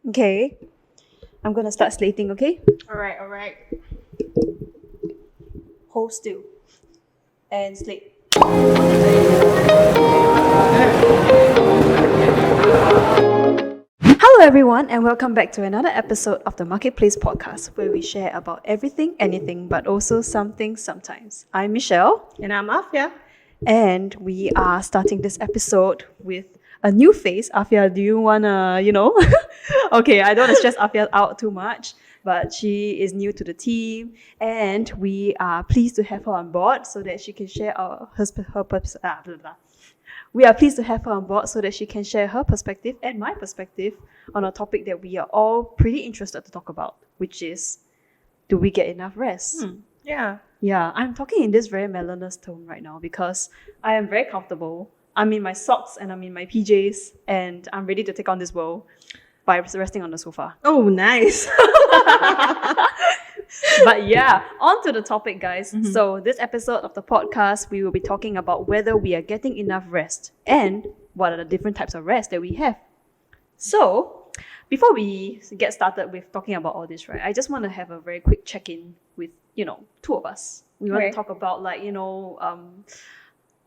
Okay, I'm gonna start slating, okay? Alright. Hold still and slate. Hello, everyone, and welcome back to another episode of the Marketplace podcast where we share about everything, anything, but also something sometimes. I'm Michelle, And I'm Afia. and we are starting this episode with a new face. Afia, do you wanna, okay, I don't want to stress Afia out too much, but she is new to the team, and we are pleased to have her on board so that she can share blah, blah. We are pleased to have her on board so that she can share her perspective and my perspective on a topic that we are all pretty interested to talk about, which is, do we get enough rest? Yeah. Yeah, I'm talking in this very melodious tone right now because I am very comfortable. I'm in my socks and I'm in my PJs and I'm ready to take on this world by resting on the sofa. Oh, nice. But yeah, on to the topic, guys. So this episode of the podcast, we will be talking about whether we are getting enough rest and what are the different types of rest that we have. So before we get started with talking about all this, right, I just want to have a very quick check-in with, two of us. We want Okay. to talk about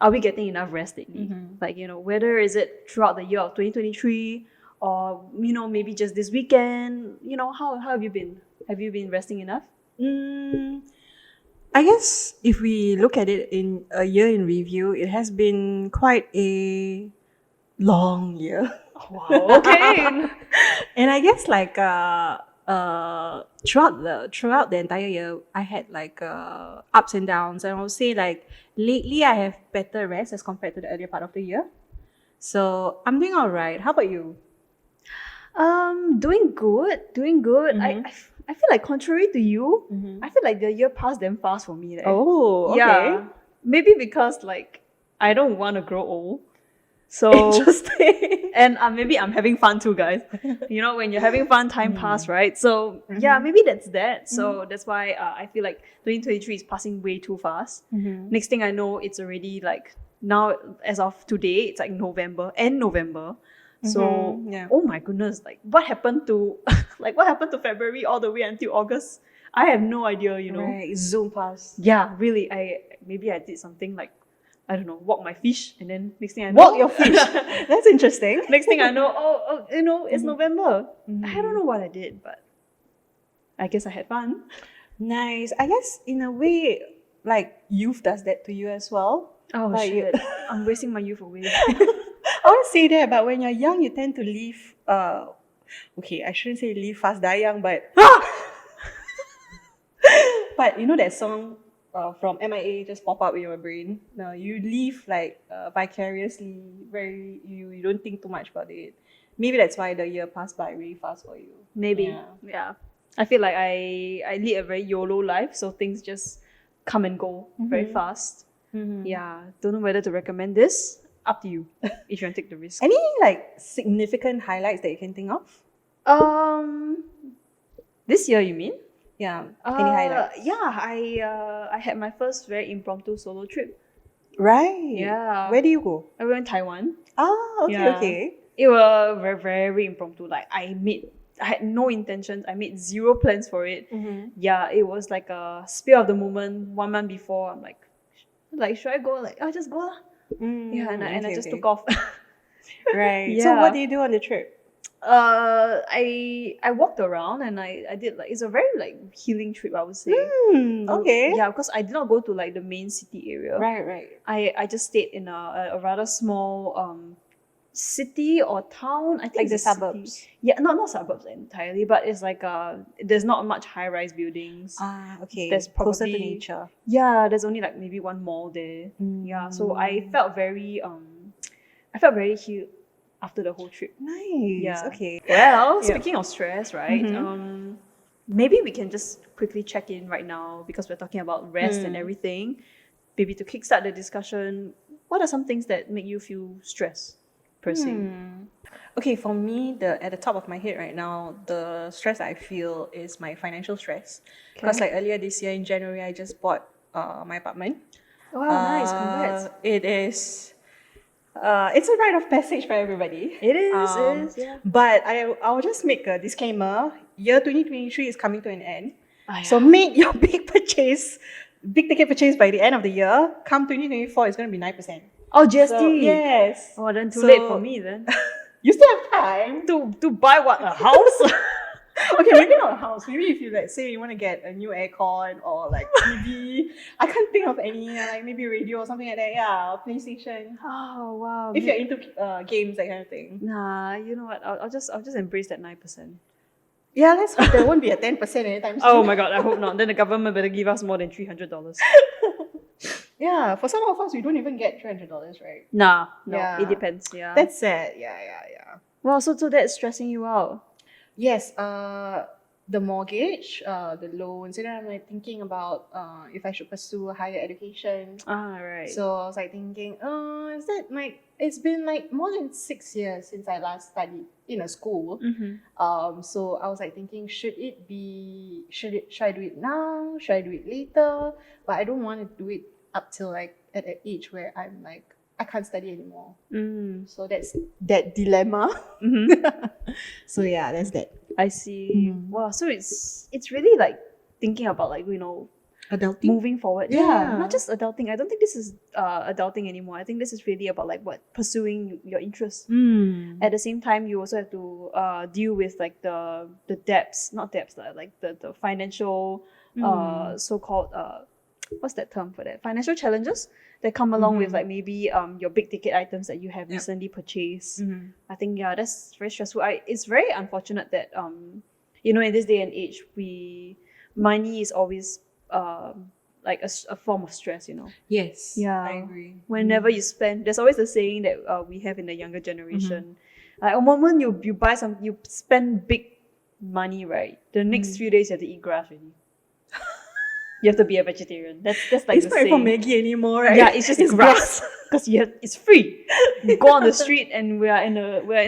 are we getting enough rest lately? Whether is it throughout the year of 2023 or, maybe just this weekend, how have you been? Have you been resting enough? I guess if we look at it in a year in review, it has been quite a long year. Wow, okay. And I guess throughout the entire year, I had ups and downs, and I would say lately I have better rest as compared to the earlier part of the year. So I'm doing all right. How about you? Doing good. I feel like contrary to you, I feel like the year passed damn fast for me. Oh, okay. Yeah. Maybe because I don't want to grow old. So Interesting. and maybe I'm having fun too, guys. When you're having fun, time pass, right? So yeah, maybe that's that. So that's why I feel like 2023 is passing way too fast. Next thing I know, it's already now as of today, it's November. So Yeah. oh my goodness, what happened to what happened to February all the way until August? I have no idea. Right. Zoom pass. Yeah, really. Maybe I did something I don't know, walk my fish, and then next thing I know, Walk your fish. That's interesting. next thing I know, it's November. I don't know what I did, but I guess I had fun. Nice. I guess in a way, youth does that to you as well. Oh Like shit, I'm wasting my youth away. I want to say that, but when you're young, you tend to leave. Okay, I shouldn't say leave fast die young, but but you know that song from MIA just pop up in your brain. Now you live vicariously, very you don't think too much about it. Maybe that's why the year passed by really fast for you. Maybe, yeah. I feel like I lead a very YOLO life, so things just come and go very fast. Yeah, don't know whether to recommend this. Up to you if you want to take the risk. Any significant highlights that you can think of? This year you mean? Yeah. Any highlights? Yeah, I had my first very impromptu solo trip. Right. Yeah. Where do you go? I went Taiwan. Ah, okay, Yeah. okay. It was very, very impromptu. I had no intentions. I made zero plans for it. Yeah, it was like a spur of the moment. 1 month before, I'm like, should I go? I'll just go lah. Yeah, and I just took off. Right. Yeah. So what do you do on the trip? I walked around and I did it's a very healing trip, I would say. Okay. Yeah, because I did not go to the main city area. Right. I just stayed in a rather small city or town. I think Like the it's a city. suburbs. Yeah, not suburbs entirely, but it's there's not much high rise buildings. Ah, okay. There's closer to probably- nature. Yeah, there's only maybe one mall there. Yeah, so I felt very healed after the whole trip. Nice. Yeah. Okay. Well, Yeah. speaking of stress, right? Maybe we can just quickly check in right now because we're talking about rest and everything. Maybe to kickstart the discussion, what are some things that make you feel stressed per se? Okay, for me, at the top of my head right now, the stress I feel is my financial stress. Because earlier this year in January, I just bought my apartment. Wow, nice, congrats. It is It's a rite of passage for everybody. It is, yeah. But I'll just make a disclaimer. Year 2023 is coming to an end. Ah, So yeah. make your big ticket purchase by the end of the year. Come 2024, it's going to be 9%. Oh, GST. So, yes. Oh, then too So- late for me then. You still have time. to buy what, a house? Okay, maybe not a house. Maybe if you like say you want to get a new aircon or like TV. I can't think of any, like maybe radio or something like that. Yeah, or PlayStation. Oh wow. If you're into games, that kind of thing. Nah, you know what? I'll just embrace that 9%. Yeah, let's hope there won't be a 10% anytime soon. Oh my god, I hope not. Then the government better give us more than $300. Yeah, for some of us, we don't even get $300, right? Nah, no, Yeah. it depends. Yeah. That's sad. Yeah. wow. So that's stressing you out. Yes, the mortgage, the loans, and then I'm like thinking about if I should pursue higher education. Ah, right. So I was like thinking, is that like it's been like more than 6 years since I last studied in a school. So I was like thinking, should I do it now? Should I do it later? But I don't want to do it up till like at an age where I'm like I can't study anymore. So that's that dilemma. So yeah, that's that. I see. Wow. So it's really like thinking about like Adulting. moving forward. Yeah. Not just adulting. I don't think this is adulting anymore. I think this is really about like what pursuing your interests. At the same time, you also have to deal with like the debts, not debts, like the financial so-called what's that term for that? Financial challenges that come along with like maybe your big ticket items that you have recently purchased. I think that's very stressful. It's very unfortunate that in this day and age money is always like a form of stress, Yes. Yeah. I agree. Whenever you spend, there's always the saying that we have in the younger generation. Like a moment you buy you spend big money, right? The next few days you have to eat grass already. You have to be a vegetarian. That's like It's the not saying. even Maggie anymore, right? Yeah, it's just grass because it's free. You go on the street and we're in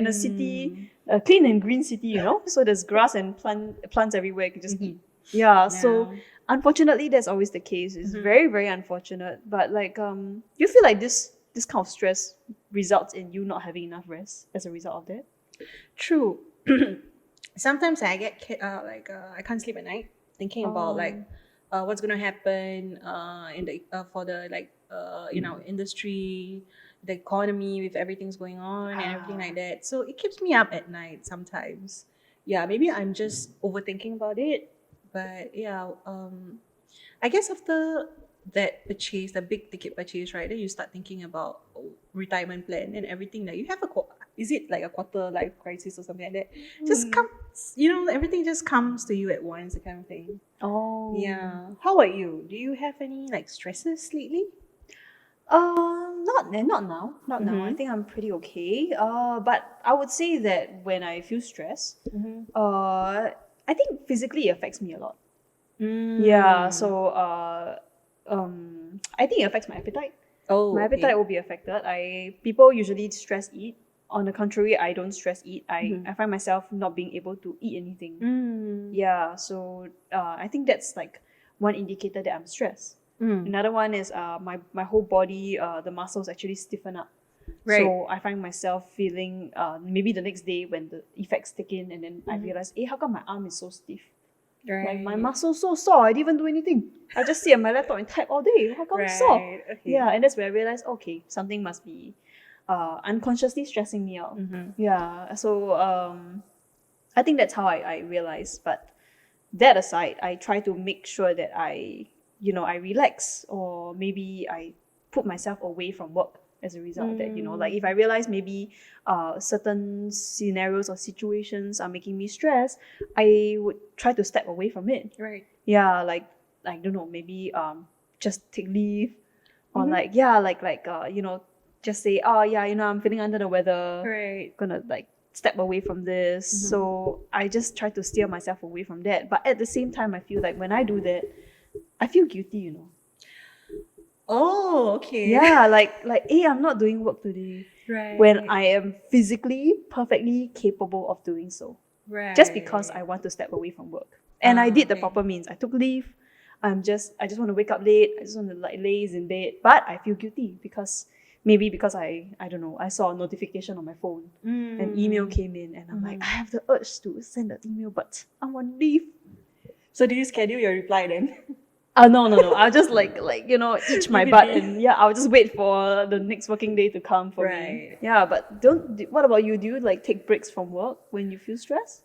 a city, a clean and green city, So there's grass and plants everywhere. You can just eat. Yeah. So unfortunately, that's always the case. It's very, very unfortunate. But like, you feel like this kind of stress results in you not having enough rest as a result of that? True. Sometimes I get I can't sleep at night thinking about like what's gonna happen in the for the industry, the economy with everything's going on and everything like that. So it keeps me up at night sometimes. Yeah, maybe I'm just overthinking about it. But yeah, I guess after that purchase, the big ticket purchase, right? Then you start thinking about retirement plan and everything. Like you have is it like a quarter life crisis or something like that? Just comes, everything just comes to you at once, the kind of thing. Oh. Yeah. How about you? Do you have any like stresses lately? Not now. Not now. I think I'm pretty okay. But I would say that when I feel stressed, I think physically it affects me a lot. Yeah. So I think it affects my appetite. Oh, My appetite will be affected. People usually stress eat. On the contrary, I don't stress eat. I find myself not being able to eat anything. Yeah. So I think that's like one indicator that I'm stressed. Another one is my whole body, the muscles actually stiffen up. Right. So I find myself feeling maybe the next day when the effects kick in, and then I realize, how come my arm is so stiff? Right. Like my muscles so sore, I didn't even do anything. I just sit at my laptop and type all day. How come sore? Okay. Yeah, and that's where I realized, okay, something must be unconsciously stressing me out. Yeah, so I think that's how I realized. But that aside, I try to make sure that I relax, or maybe I put myself away from work as a result of that. Like if I realize maybe certain scenarios or situations are making me stressed, I would try to step away from it. Right. Yeah, like I don't know, maybe just take leave, or just say, I'm feeling under the weather. Right. Gonna like step away from this. So I just try to steer myself away from that. But at the same time, I feel like when I do that, I feel guilty. Oh, okay. Yeah, like hey, I'm not doing work today. Right. When I am physically perfectly capable of doing so. Right. Just because I want to step away from work. And I did the okay. proper means. I took leave. I just want to wake up late. I just want to like laze in bed. But I feel guilty because maybe because I don't know, I saw a notification on my phone, an email came in, and I'm like, I have the urge to send an email, but I'm on leave. So do you schedule your reply then? No. I'll just itch my Leave it butt, be. and yeah, I'll just wait for the next working day to come for me. Right. Yeah, but what about you? Do you like take breaks from work when you feel stressed?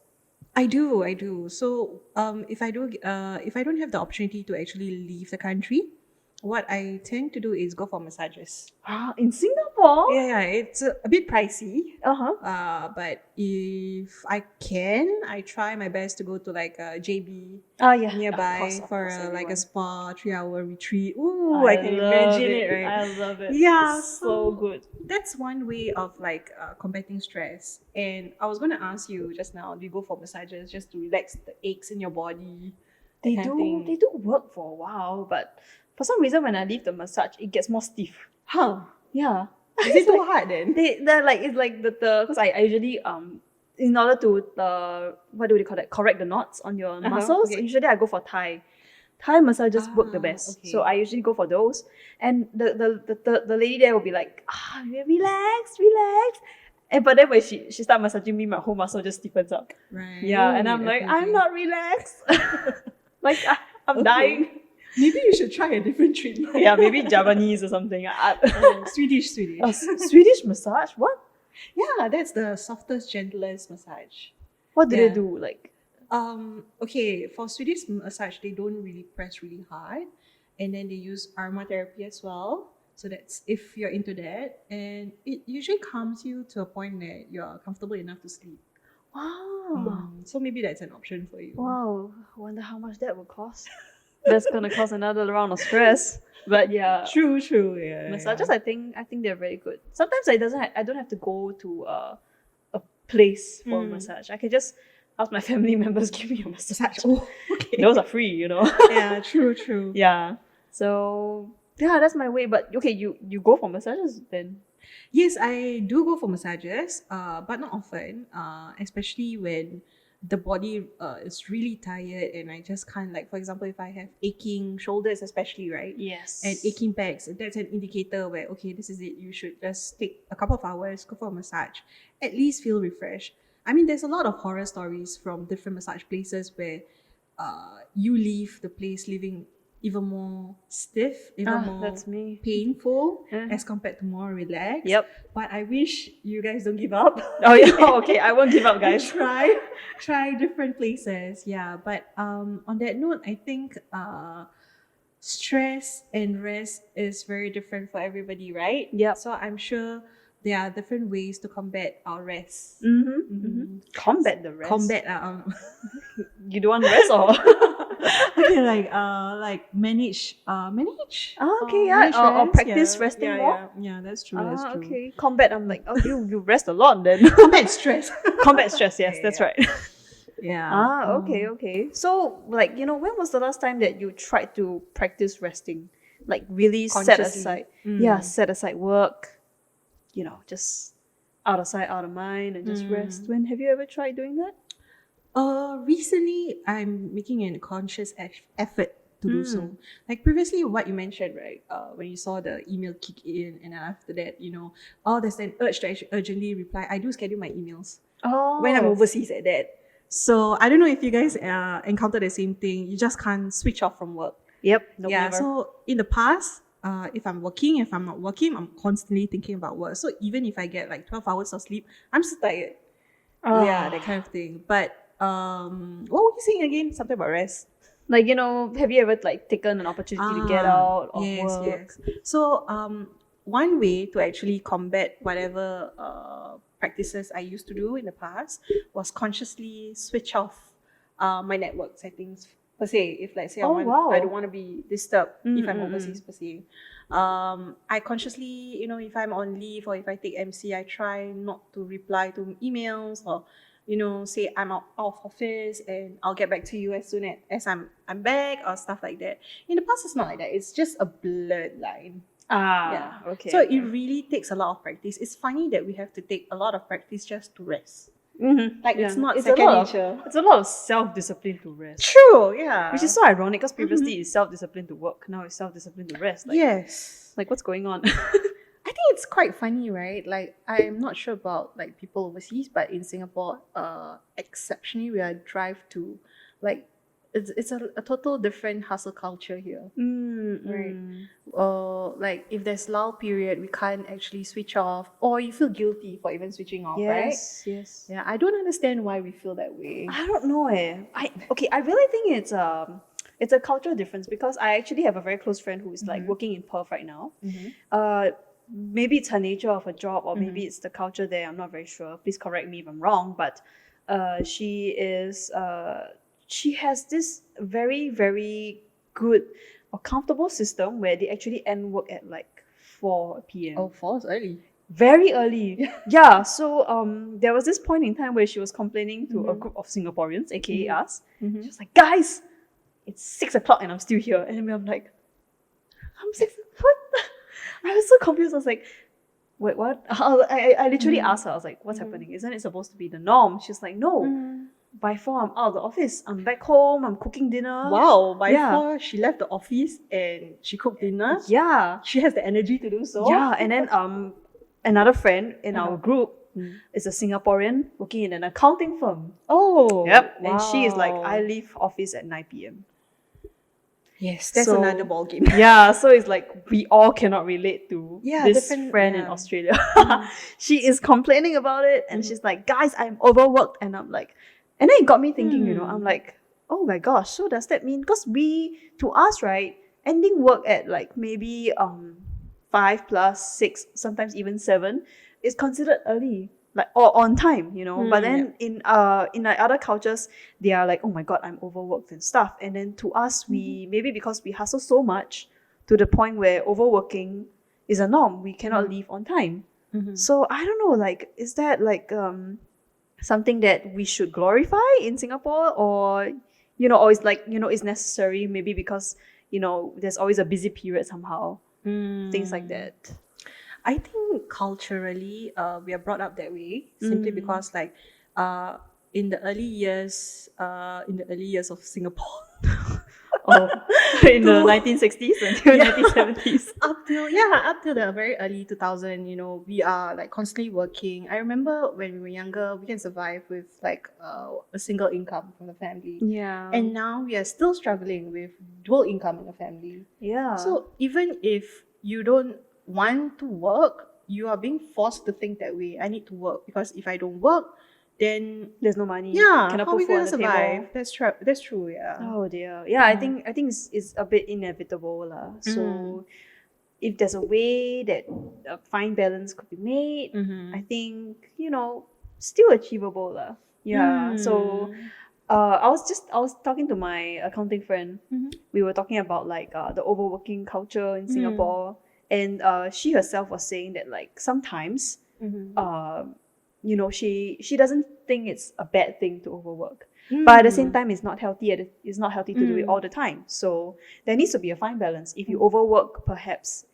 I do. So if I don't have the opportunity to actually leave the country, what I tend to do is go for massages. In Singapore? Yeah, it's a bit pricey. Uh-huh. But if I can, I try my best to go to like a JB Yeah. nearby Of for course, like a everyone. spa 3-hour retreat. Ooh, I can love imagine it, right? I love it. Yeah, It's so good. That's one way of like combating stress. And I was gonna ask you just now, do you go for massages just to relax the aches in your body? that They kind of do thing? they do work for a while, but for some reason when I leave the massage, it gets more stiff. Huh? Yeah. Is it too hard then? They're like, it's like the because I usually in order to what do they call that, correct the knots on your muscles, okay. usually I go for Thai massages work the best. Okay. So I usually go for those, and the lady there will be like, relax, and but then when she start massaging me, my whole muscle just stiffens up. Right. Yeah, and I'm like, I'm not relaxed. Like I'm dying. Maybe you should try a different treatment. Yeah, maybe Japanese or something. Swedish. Swedish massage? What? Yeah, that's the softest, gentlest massage. What do they Yeah. do? Like, Okay, for Swedish massage, they don't really press really hard, and then they use aromatherapy as well. So that's if you're into that, and it usually calms you to a point that you're comfortable enough to sleep. wow, So maybe that's an option for you. wow. I wonder how much that would cost. That's gonna cause another round of stress. But yeah, True. Yeah. massages. I think they're very good. Sometimes I don't have to go to a place for a massage. I can just ask my family members give me a massage. Oh, okay. Those are free, you know. Yeah, true. Yeah. So yeah, that's my way. But okay, you go for massages then. Yes, I do go for massages, but not often. Especially when the body is really tired and I just can't, like, for example, if I have aching shoulders, especially, right? Yes. And aching backs, that's an indicator where, okay, this is it. You should just take a couple of hours, go for a massage, at least feel refreshed. I mean, there's a lot of horror stories from different massage places where you leave the place living even more stiff, even more that's me. painful Uh-huh. as compared to more relaxed. Yep. But I wish you guys don't give up. Oh yeah. Okay, I won't give up, guys. Try different places. Yeah. But on that note, I think stress and rest is very different for everybody, right? Yep. So I'm sure there are different ways to combat our rest. Combat the rest. You don't want rest or? Okay, like manage. Okay, yeah. manage Or rest, practice resting yeah, more. Yeah, that's true. That's true. Okay. Combat. I'm like, oh, you rest a lot then. Combat stress. Combat stress. Yes, that's Yeah. right. Yeah. Okay. So, like, when was the last time that you tried to practice resting? Like, really set Consciously. aside. Yeah, set aside work. Just out of sight, out of mind, and just rest. When have you ever tried doing that? Recently, I'm making a conscious effort to do so. Like previously, what you mentioned, right? When you saw the email kick in, and after that, there's an urge to actually urgently reply. I do schedule my emails Oh, when I'm overseas at that. So I don't know if you guys encounter the same thing. You just can't switch off from work. Yep. Nope, Yeah. never. So in the past, if I'm working, if I'm not working, I'm constantly thinking about work. So even if I get like 12 hours of sleep, I'm still tired. Yeah, that kind of thing. But what were you saying again? Something about rest. Like, have you ever like taken an opportunity to get out or work? Yes. So one way to actually combat whatever practices I used to do in the past was consciously switch off my network settings per se. If let's say Oh, wow. I don't want to be disturbed if I'm Mm. overseas per se. I consciously, if I'm on leave or if I take MC, I try not to reply to emails or say I'm out of office and I'll get back to you as soon as I'm back or stuff like that. In the past, it's not like that. It's just a blurred line. Yeah. Okay. So it really takes a lot of practice. It's funny that we have to take a lot of practice just to rest. Like, it's not a second lot nature. It's a lot of self-discipline to rest. True, yeah. Which is so ironic because previously it's self-discipline to work. Now it's self-discipline to rest. Like, yes. Like, what's going on? I think it's quite funny, right? Like I'm not sure about like people overseas, but in Singapore, exceptionally we are drive to like it's a total different hustle culture here. Right. Like if there's lull period, we can't actually switch off, or you feel guilty for even switching off, right? Yes. Yeah, I don't understand why we feel that way. I don't know I really think it's a cultural difference because I actually have a very close friend who is like working in Perth right now. Uh maybe it's her nature of her job or maybe it's the culture there. I'm not very sure. Please correct me if I'm wrong, but she has this very, very good or comfortable system where they actually end work at like 4 p.m. Oh, falls early. Very early. Yeah. So there was this point in time where she was complaining to a group of Singaporeans, aka us. She was like, guys, it's 6 o'clock and I'm still here. And I'm like, I'm 6. What? I was so confused. I was like, wait, what? I literally asked her, I was like, what's happening? Isn't it supposed to be the norm? She's like, no. By 4, I'm out of the office. I'm back home. I'm cooking dinner. Wow, by 4 she left the office and she cooked dinner. Yeah. She has the energy to do so. Yeah. And then another friend in our group is a Singaporean working in an accounting firm. Oh. Yep. Wow. And she is like, I leave office at 9 p.m. Yes, that's So- another ball game. Yeah, so it's like we all cannot relate to this different- friend in yeah. Australia. She is complaining about it and she's like, guys, I'm overworked. And I'm like, and then it got me thinking, I'm like, oh my gosh, so does that mean, because to us, right, ending work at like maybe 5 plus 6, sometimes even 7 is considered early. Like or on time, But then in like other cultures, they are like, oh my god, I'm overworked and stuff. And then to us, we maybe because we hustle so much to the point where overworking is a norm, we cannot leave on time. So I don't know, like, is that like something that we should glorify in Singapore, or or it's like it's necessary maybe because there's always a busy period somehow, things like that. I think culturally, we are brought up that way simply because, like, in the early years of Singapore, Oh, in the 1960s until 1970s. up till the very early 2000, we are like constantly working. I remember when we were younger, we can survive with like a single income from the family, Yeah. and now we are still struggling with dual income in the family. yeah. So even if you don't want to work, you are being forced to think that way. I need to work because if I don't work, then there's no money. yeah, Cannot how put we food on gonna the survive? table. That's true. Yeah. Oh dear. Yeah, I think it's a bit inevitable lah. So if there's a way that a fine balance could be made, I think still achievable lah. Yeah. So I was talking to my accounting friend. We were talking about like the overworking culture in Singapore, and she herself was saying that like sometimes she doesn't think it's a bad thing to overwork. But at the same time, it's not healthy. It's not healthy to do it all the time. So there needs to be a fine balance. If you overwork, perhaps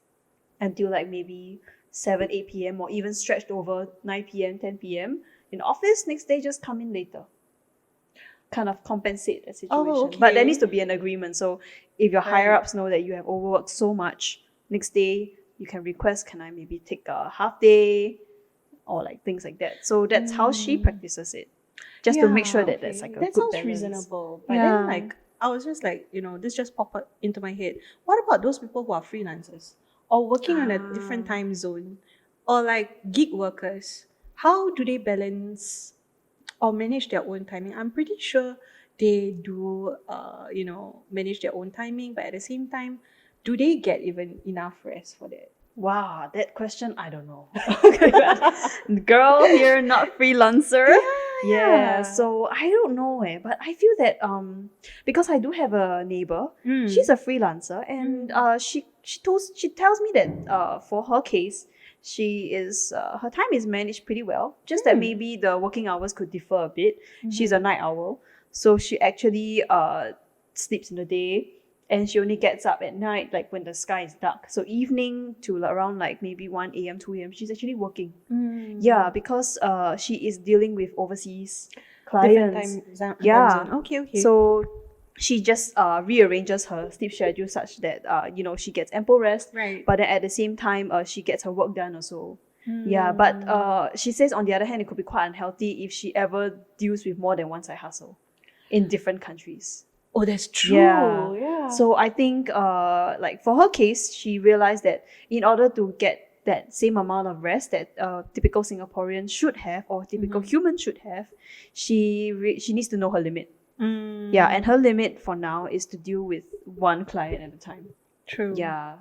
until like maybe 7, 8 p.m. or even stretched over 9 p.m., 10 p.m. in the office, next day just come in later. Kind of compensate the situation. okay. But there needs to be an agreement. So if your higher ups know that you have overworked so much, next day you can request, can I maybe take a half day or like things like that. So that's how she practices it. Just to make sure that there's like a that good sounds balance. reasonable. But Yeah. then like I was just like, this just popped up into my head. What about those people who are freelancers or working on a different time zone, or like gig workers? How do they balance or manage their own timing? I'm pretty sure they do manage their own timing, but at the same time, do they get even enough rest for that? Wow, that question, I don't know. Girl here, not freelancer. Yeah. So I don't know but I feel that because I do have a neighbor, she's a freelancer, and she tells me that for her case, she is her time is managed pretty well. Just that maybe the working hours could differ a bit. She's a night owl, so she actually sleeps in the day. And she only gets up at night, like when the sky is dark. So evening to around like maybe 1 a.m., 2 a.m., she's actually working. Yeah, because she is dealing with overseas clients. Different time Yeah. zone. Okay. So she just rearranges her sleep schedule such that she gets ample rest, Right. but then at the same time she gets her work done also. Yeah, but she says on the other hand, it could be quite unhealthy if she ever deals with more than one side hustle in different countries. Oh, that's true. Yeah. Yeah. So I think like for her case, she realized that in order to get that same amount of rest that typical Singaporean should have or typical human should have, she needs to know her limit. Yeah, and her limit for now is to deal with one client at a time. True. Yeah.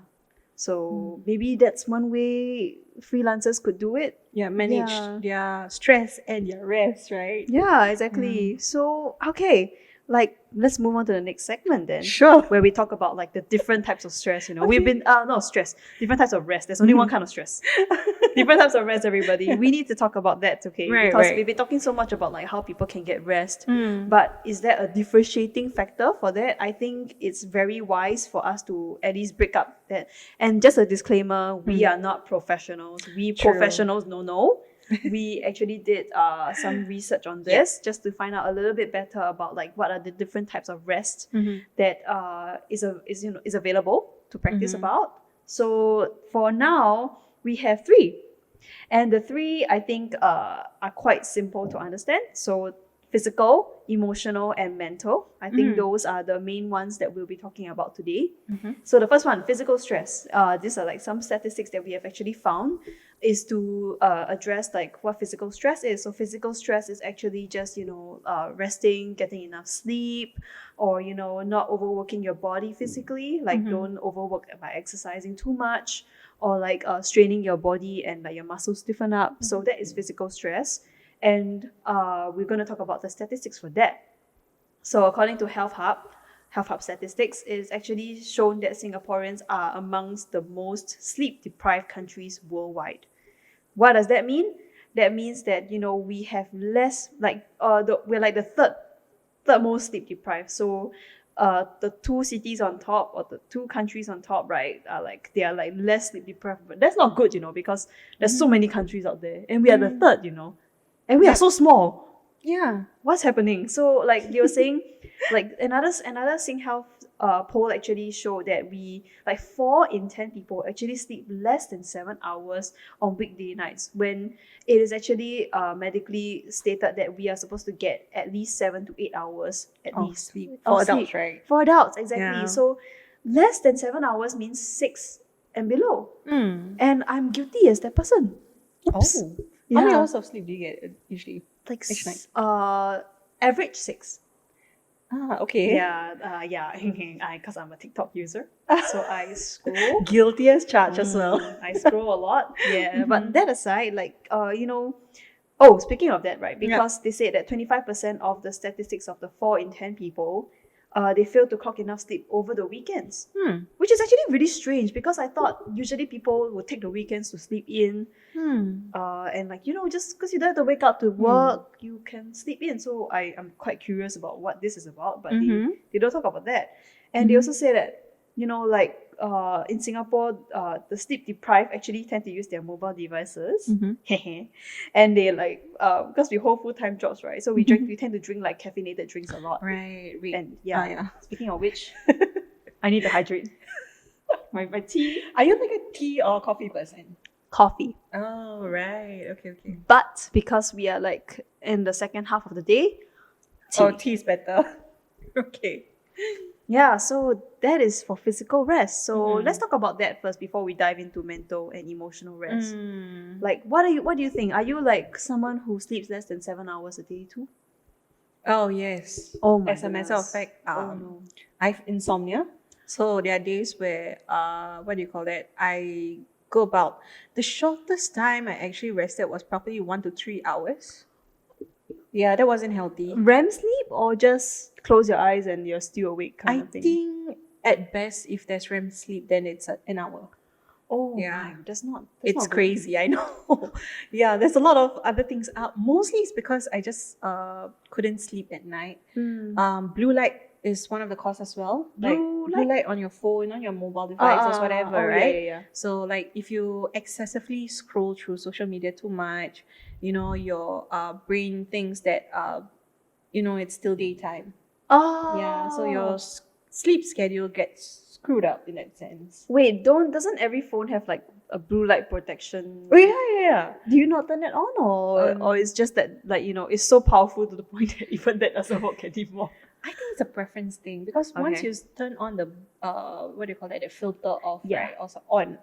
So maybe that's one way freelancers could do it. Yeah, manage their stress and their rest, right? Yeah, exactly. So, okay, like let's move on to the next segment then. Sure. Where we talk about like the different types of stress, We've been not stress, different types of rest. There's only one kind of stress. Different types of rest, everybody. We need to talk about that, okay? Right, because right. we've been talking so much about like how people can get rest. But is there a differentiating factor for that? I think it's very wise for us to at least break up that. And just a disclaimer, we are not professionals. We True. professionals no. We actually did some research on this just to find out a little bit better about like what are the different types of rest that is available to practice about. So for now, we have 3. And the 3, I think, are quite simple to understand. So physical, emotional, and mental. I think those are the main ones that we'll be talking about today. So the first one, physical stress. These are like some statistics that we have actually found is to address like what physical stress is. So physical stress is actually just, resting, getting enough sleep, or, not overworking your body physically. Like don't overwork by exercising too much, or like straining your body and like your muscles stiffen up. So that is physical stress. And we're going to talk about the statistics for that. So according to Health Hub statistics, it's actually shown that Singaporeans are amongst the most sleep-deprived countries worldwide. What does that mean? That means that, we have less, like, we're like the third most sleep-deprived. So the 2 cities on top or the 2 countries on top, right, they are like less sleep-deprived. But that's not good, because there's so many countries out there. And we are the third, And we are so small. Yeah. What's happening? So like they were saying, like another SingHealth poll actually showed that we like 4 in 10 people actually sleep less than 7 hours on weekday nights, when it is actually medically stated that we are supposed to get at least 7 to 8 hours at least sleep. of For adults, sleep. right? For adults, exactly. Yeah. So less than 7 hours means 6 and below. And I'm guilty as that person. Oops. Oh. How many Yeah. hours of sleep do you get usually? Like Each night? average 6. Okay. Yeah, because I'm a TikTok user, so I scroll. Guilty as charged as well. I scroll a lot. Yeah, but that aside, like oh, speaking of that, right? Because they say that 25% of the statistics of the 4 in 10 people, they fail to clock enough sleep over the weekends, which is actually really strange because I thought usually people would take the weekends to sleep in, and like just because you don't have to wake up to work, you can sleep in. So I am quite curious about what this is about, but they don't talk about that, and they also say that like in Singapore, the sleep deprived actually tend to use their mobile devices, and they like because we hold full-time jobs, right? So we tend to drink like caffeinated drinks a lot, Right. and speaking of which, I need to hydrate. my tea, Are you like a tea or coffee person? coffee. Oh, right. Okay. But because we are like in the second half of the day, tea. Oh, tea is better. Okay. Yeah, so that is for physical rest. So let's talk about that first before we dive into mental and emotional rest. Like, what do you think? Are you like someone who sleeps less than 7 hours a day too? Oh, yes. Oh my As a matter of goodness. fact, Oh no. I have insomnia. So there are days where, what do you call that? I go about, the shortest time I actually rested was probably 1 to 3 hours. Yeah, that wasn't healthy. REM sleep or just close your eyes and you're still awake kind I of thing? think at best, if there's REM sleep, then it's an hour. Oh Yeah. my, that's not It's not good. crazy, I know. Yeah, there's a lot of other things out. Mostly it's because I just couldn't sleep at night. Blue light is one of the causes as well. Blue Blue light on your phone, on your mobile devices, whatever, right? Yeah. So like if you excessively scroll through social media too much, your brain thinks that it's still daytime. Oh. Yeah, so your sleep schedule gets screwed up in that sense. Wait, doesn't every phone have like a blue light protection? Oh yeah. Do you not turn it on, or it's just that, like, it's so powerful to the point that even that doesn't work anymore? I think it's a preference thing because once Okay. you turn on the what do you call that, the filter off, Yeah. right? Also on,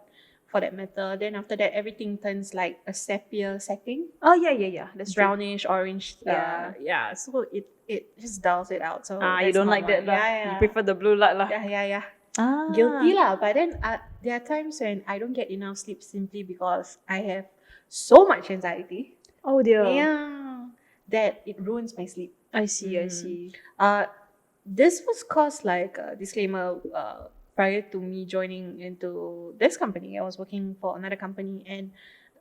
for that matter, then after that everything turns like a sepia setting, Oh yeah. That's true. brownish, orange. Yeah. Yeah. So it just dulls it out. So You that's don't not like that, my- lah. Yeah. You prefer the blue light, lah. Yeah. Ah. Guilty lah. But then there are times when I don't get enough sleep simply because I have so much anxiety. Oh dear. Yeah, that it ruins my sleep. I see. This was caused, like, disclaimer, prior to me joining into this company. I was working for another company, and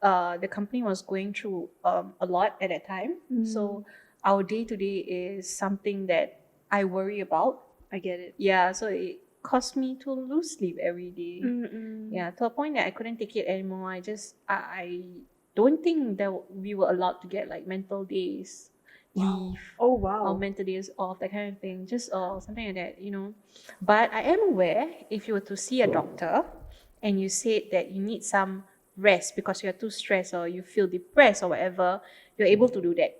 the company was going through a lot at that time. So our day to day is something that I worry about. I get it. Yeah, so it caused me to lose sleep every day. Yeah, to a point that I couldn't take it anymore. I don't think that we were allowed to get like mental days leave Oh or wow. mental days off, that kind of thing, just something like that. But I am aware, if you were to see a doctor and you said that you need some rest because you're too stressed or you feel depressed or whatever, you're able to do that.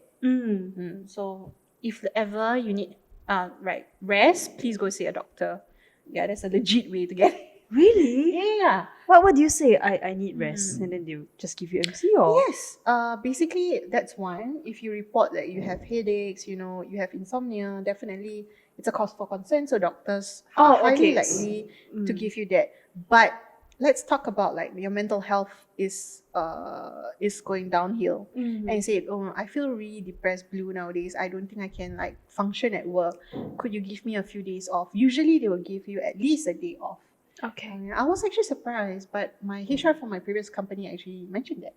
So if ever you need rest, please go see a doctor. Yeah, that's a legit way to get it. Really? Yeah. What do you say? I need rest, and then they'll just give you MC, or? Yes. Basically, that's one. If you report that you have headaches, you have insomnia, definitely it's a cause for concern. So doctors are highly likely to give you that. But let's talk about, like, your mental health is going downhill, and you say, oh, I feel really depressed, blue nowadays. I don't think I can, like, function at work. Could you give me a few days off? Usually they will give you at least a day off. Okay. I was actually surprised, but my HR from my previous company actually mentioned that.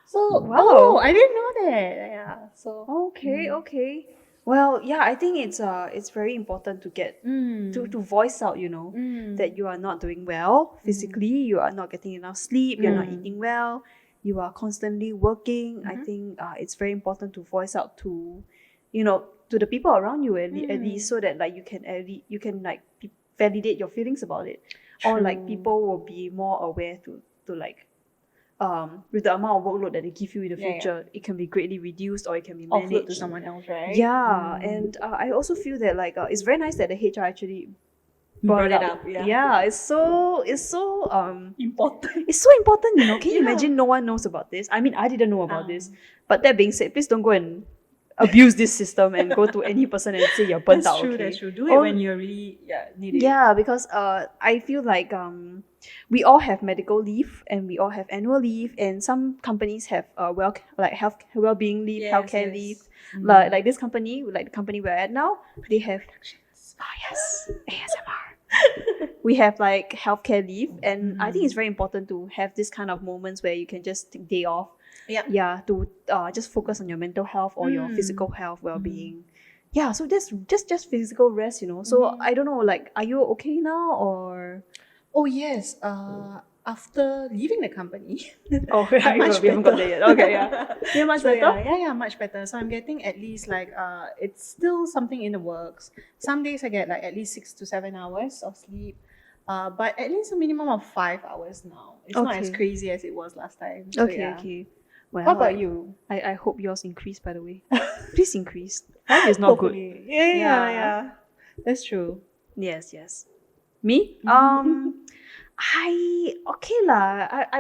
So, Wow. I didn't know that. Yeah. So, Okay. Well, yeah, I think it's very important to get to voice out, that you are not doing well physically, you are not getting enough sleep, you're not eating well, you are constantly working. I think it's very important to voice out to, to the people around you at least, so that, like, you can like validate your feelings about it, or like people will be more aware to like with the amount of workload that they give you in the future, it can be greatly reduced, or it can be managed. offload to someone else, right? Yeah, and I also feel that, like, it's very nice that the HR actually Brought it up. Yeah. Yeah, it's so Important. it's so important. Can you imagine no one knows about this? I mean, I didn't know about this. But that being said, please don't go and abuse this system and go to any person and say you're burnt out. That's true. Do it when you're really need it. Yeah, because I feel like we all have medical leave and we all have annual leave, and some companies have health well-being leave, healthcare leave. Like this company, like the company we're at now, they have ASMR. We have like healthcare leave, and I think it's very important to have this kind of moments where you can just take day off. Yeah, to just focus on your mental health or your physical health well-being. Yeah, so that's just physical rest, So I don't know, like, are you okay now, or? Oh yes. After leaving the company, We haven't got there yet. Okay, yeah. You're much better? Yeah, much better. So I'm getting at least, like, it's still something in the works. Some days I get like at least 6 to 7 hours of sleep. But at least a minimum of 5 hours now. It's not as crazy as it was last time. So, Okay. Well, what about you? I hope yours increase, by the way. Please increase. 5 is not good. Yeah. That's true. Yes. Me? I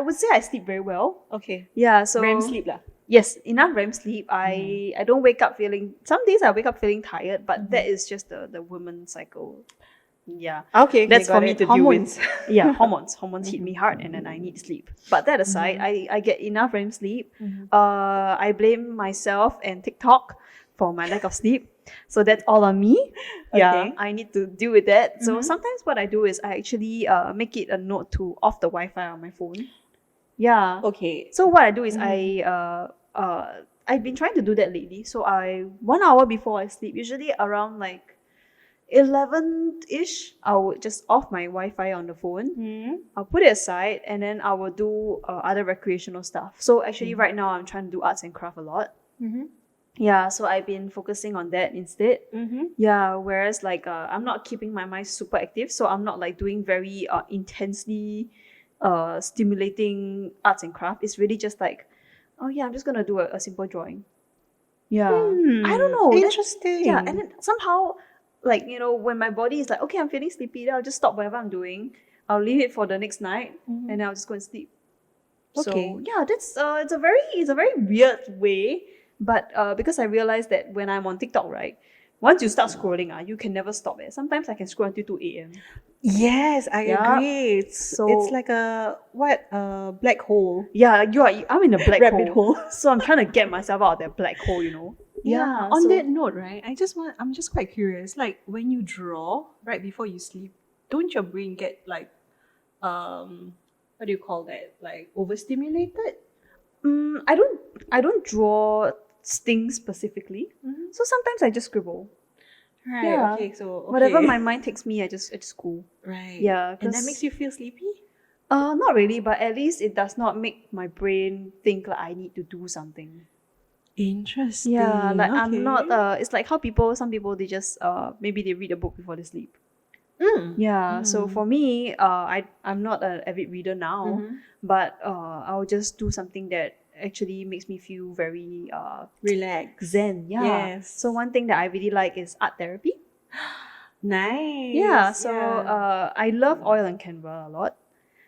would say I sleep very well. Okay. Yeah, so REM sleep lah. Yes, enough REM sleep. I don't wake up feeling. Some days I wake up feeling tired, but that is just the woman cycle. Yeah. Okay. That's for me to deal with. Hormones. Yeah, hormones hit me hard, and then I need sleep. But that aside, I get enough REM sleep. I blame myself and TikTok for my lack of sleep. So that's all on me. Yeah, I need to deal with that. So sometimes what I do is I actually make it a note to off the Wi-Fi on my phone. Yeah. Okay. So what I do is I've been trying to do that lately. So 1 hour before I sleep, usually around like 11-ish, I would just off my Wi-Fi on the phone. I'll put it aside, and then I will do other recreational stuff. So actually right now I'm trying to do arts and craft a lot. Yeah, so I've been focusing on that instead. Mm-hmm. Yeah, whereas like I'm not keeping my mind super active, so I'm not like doing very intensely stimulating arts and craft. It's really just like, oh yeah, I'm just gonna do a simple drawing. Yeah. I don't know. That yeah, and Interesting. then somehow like, when my body is like, okay, I'm feeling sleepy, then I'll just stop whatever I'm doing. I'll leave it for the next night Mhm. and then I'll just go and sleep. Okay. So yeah, that's it's a very weird way, but because I realized that when I'm on TikTok, right, once you start scrolling, you can never stop it. Sometimes I can scroll until 2 a.m. Yes, I Yeah. agree. It's So like a black hole. yeah, I'm in a black Rabbit hole. hole. So I'm trying to get myself out of that black hole. Yeah. Yeah. On So that note, right? I'm just quite curious. Like when you draw right before you sleep, don't your brain get like what do you call that? Like overstimulated? I don't draw things specifically. Mhm. So sometimes I just scribble. Right. Yeah. Okay. So Whatever okay. my mind takes me, I just go. Right. Yeah, And that 'cause makes you feel sleepy? not really, but at least it does not make my brain think like I need to do something. Interesting. Yeah, like I'm not. Okay. It's like how some people they just maybe they read a book before they sleep. Mm. Yeah. So Mm. for me, I'm not an avid reader now, Mhm. but I'll just do something that actually makes me feel very Relax. zen. Yeah. Yes. So one thing that I really like is art therapy. Nice. Yeah. So Yeah. I love oil and canvas a lot.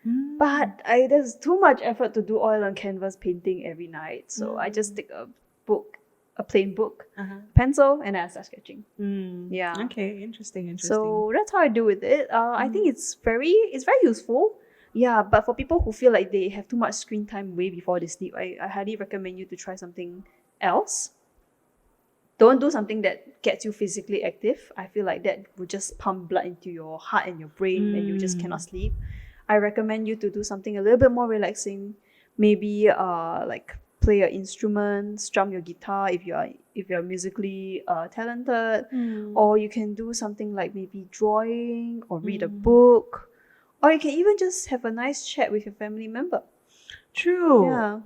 Mm. But there's too much effort to do oil on canvas painting every night. So I just take a book, a plain book, Uh-huh. pencil, and I start sketching. Mm. Yeah. Okay. Interesting. So that's how I do with it. I think it's very useful. Yeah, but for people who feel like they have too much screen time way before they sleep, I highly recommend you to try something else. Don't do something that gets you physically active. I feel like that would just pump blood into your heart and your brain and you just cannot sleep. I recommend you to do something a little bit more relaxing. Maybe like play an instrument, strum your guitar if you're musically talented, or you can do something like maybe drawing or read a book, or you can even just have a nice chat with your family member. True. Yeah.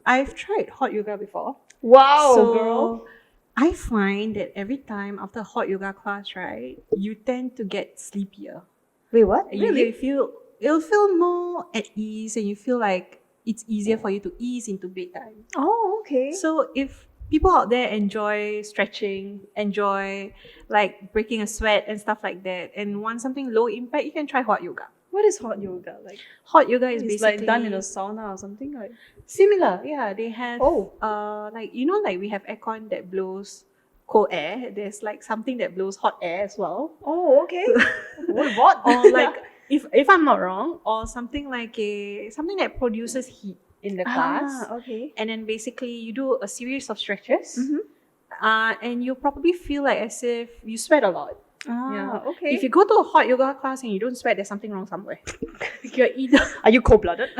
I've tried hot yoga before. Wow, So girl. I find that every time after a hot yoga class, right, you tend to get sleepier. Wait, what? You Really? you'll feel more at ease and you feel like it's easier for you to ease into bedtime. Oh, okay. So if people out there enjoy stretching, enjoy like breaking a sweat and stuff like that, and want something low impact, you can try hot yoga. What is hot yoga like? Hot yoga is It's basically like done in a sauna or something like. similar. Yeah, they have Oh. like like we have aircon that blows cold air. There's like something that blows hot air as well. Oh, okay. Wait, what? Or like if I'm not wrong, or something like something that produces heat in the class. Okay. And then basically you do a series of stretches. Mm-hmm. And you probably feel like as if you sweat a lot. Okay. If you go to a hot yoga class and you don't sweat, there's something wrong somewhere. You're either, Are you cold-blooded?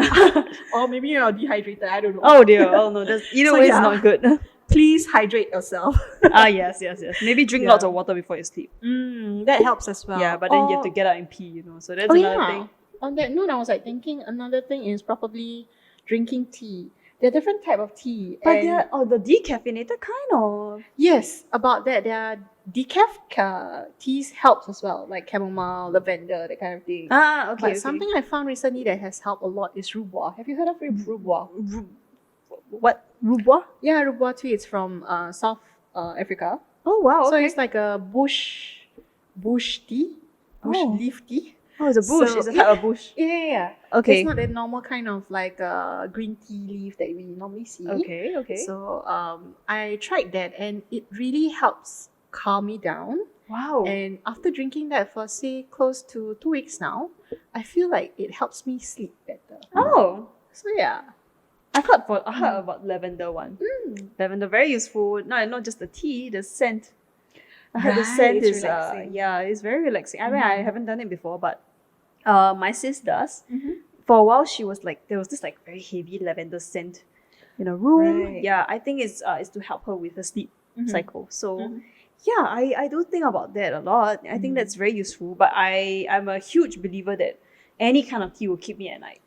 or maybe you're dehydrated. I don't know. Oh dear. Oh no. That's either So way yeah. is not good. Please hydrate yourself. Yes. Maybe drink Yeah. lots of water before you sleep. That helps as well. Yeah, but then you have to Or- get out and pee. So that's Oh another yeah. thing. On that note, I was like thinking another thing is probably drinking tea. There are different type of tea. But and they're the decaffeinated kind of. yes, about that, there are decaf teas helps as well, like chamomile, lavender, that kind of thing. Okay. But something I found recently that has helped a lot is rhubarb. Have you heard of rhubarb? What? Rhubarb? Yeah, rhubarb tea. It's from South Africa. Oh wow. So Okay. it's like a bush tea, bush Oh. leaf tea. Oh, it's a bush. So- It's a type of bush. Yeah. Okay. It's not the normal kind of like green tea leaf that we normally see. Okay. So I tried that and it really helps calm me down. Wow. And after drinking that for say close to 2 weeks now, I feel like it helps me sleep better. Oh. So yeah. I heard about lavender one. Lavender very useful. Not just the tea, the scent. I heard the Right, scent it's is relaxing. it's very relaxing. I mean, I haven't done it before, but my sis does. Mhm. For a while, she was like there was this like very heavy lavender scent in a room. Right. Yeah, I think it's to help her with her sleep cycle. So. Mhm. Yeah, I do think about that a lot. I think that's very useful. But I'm a huge believer that any kind of tea will keep me at night.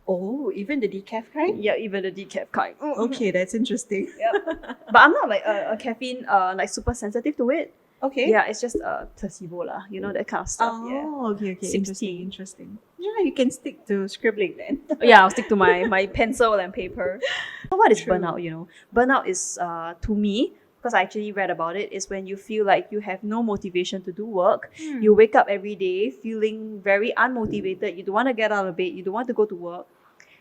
Oh, even the decaf kind? Yeah, even the decaf kind. Okay, that's interesting. Yep. But I'm not like a caffeine like super sensitive to it. Okay. Yeah, it's just placebo lah, you know, that kind of stuff. Yeah. Okay. Sips Interesting, tea. interesting. Yeah, you can stick to scribbling then. Yeah, I'll stick to my pencil and paper. So what is True. burnout, you know? Burnout is to me, because I actually read about it, is when you feel like you have no motivation to do work. You wake up every day feeling very unmotivated. You don't want to get out of bed, you don't want to go to work.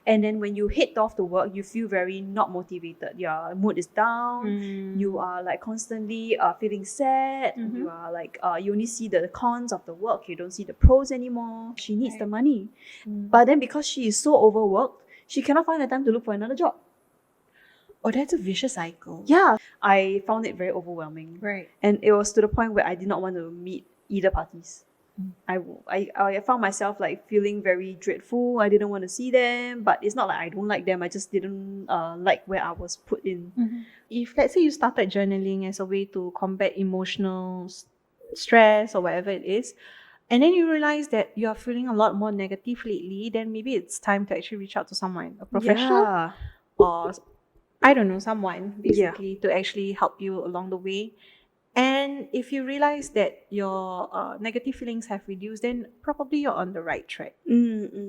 And then when you head off to work, you feel very not motivated. Your mood is down. You are like constantly feeling sad. You are like you only see the cons of the work. You don't see the pros anymore. She needs the money, but then because she is so overworked, she cannot find the time to look for another job. Oh, that's a vicious cycle. Yeah, I found it very overwhelming. Right. And it was to the point where I did not want to meet either parties. I found myself like feeling very dreadful. I didn't want to see them, but it's not like I don't like them. I just didn't like where I was put in. If let's say you started journaling as a way to combat emotional stress or whatever it is, and then you realize that you are feeling a lot more negative lately, then maybe it's time to actually reach out to someone, a professional, Yeah. or I don't know, someone basically to actually help you along the way. And if you realize that your negative feelings have reduced, then probably you're on the right track.